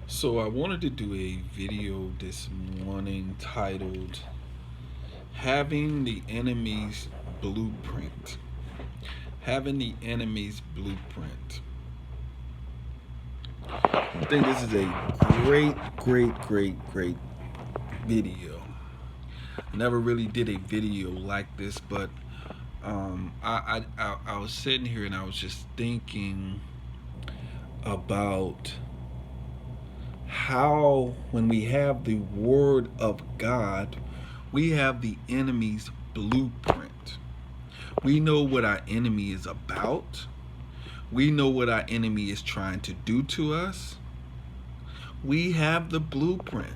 So I wanted to do a video this morning titled Having the Enemy's Blueprint. Having the Enemy's Blueprint. I think this is a great video. I never really did a video like this, but I was sitting here and I was just thinking about how when we have the word of God, we have the enemy's blueprint. We know what our enemy is about. We know what our enemy is trying to do to us. We have the blueprint.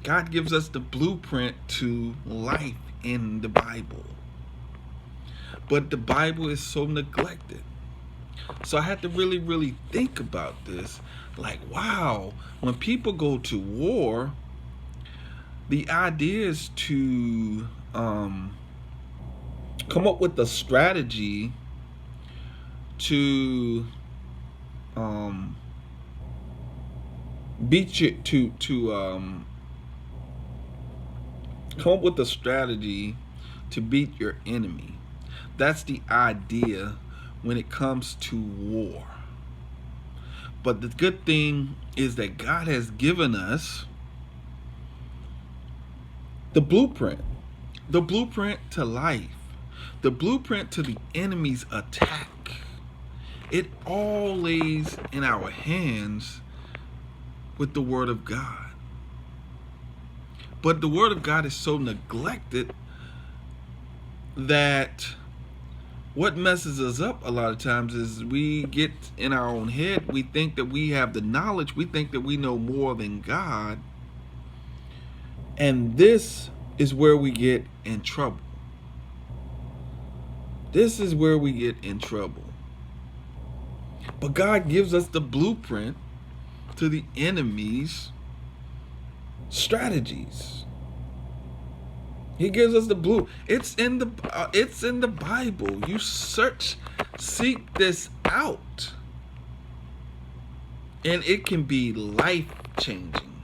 God gives us the blueprint to life in the Bible. But the Bible is so neglected. So I had to really think about this. Like, wow, when people go to war, the idea is to come up with a strategy to beat you to come up with a strategy to beat your enemy. That's the idea when it comes to war. But the good thing is that God has given us the blueprint to life, the blueprint to the enemy's attack. It all lays in our hands with the Word of God. But the Word of God is so neglected that what messes us up a lot of times is we get in our own head. We think that we have the knowledge. We think that we know more than God. And this is where we get in trouble. This is where we get in trouble. But God gives us the blueprint to the enemy's strategies. He gives us the blue. It's in the Bible. You seek this out, and it can be life changing.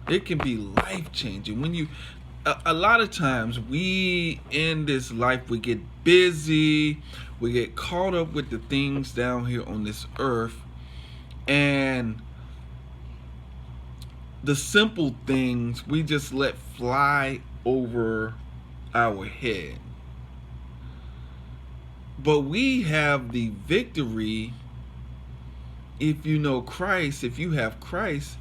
It can be life changing when you. A lot of times we in this life we get busy, we get caught up with the things down here on this earth, and the simple things we just let fly over our head. But we have the victory if you know Christ. If you have Christ,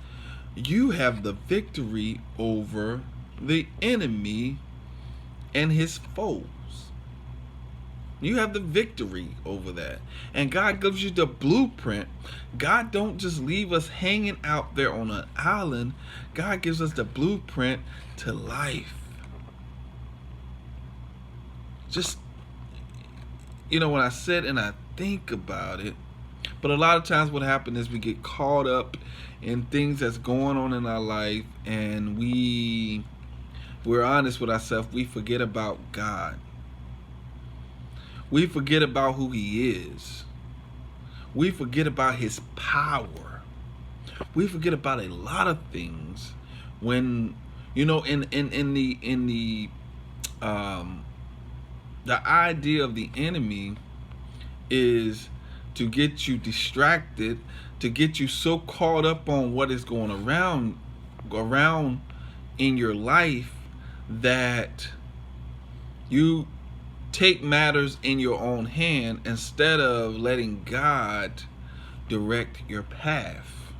you have the victory over the enemy and his foes. You have the victory over that. And God gives you the blueprint. God don't just leave us hanging out there on an island. God gives us the blueprint to life. Just, when I sit and I think about it, but a lot of times what happens is we get caught up in things that's going on in our life, and we're honest with ourselves. We forget about God. We forget about who He is. We forget about His power. We forget about a lot of things when in the idea of the enemy is to get you distracted, to get you so caught up on what is going around in your life that you take matters in your own hand instead of letting God direct your path.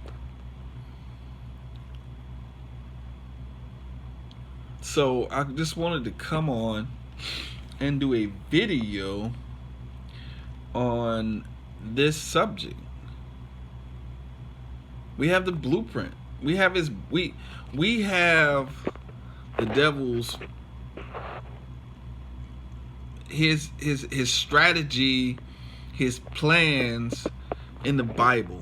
So I just wanted to come on and do a video on this subject. We have the blueprint. We have we have the devil's his strategy, his plans in the Bible.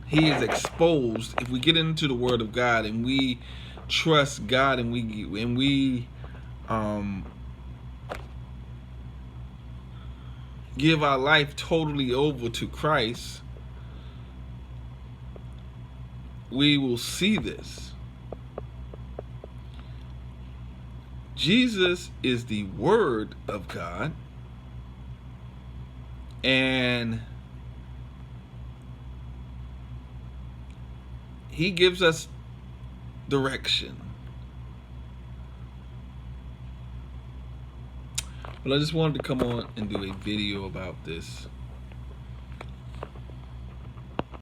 He is exposed. If we get into the Word of God and we trust God and we give our life totally over to Christ, we will see this. Jesus is the Word of God, and he gives us direction. But I just wanted to come on and do a video about this.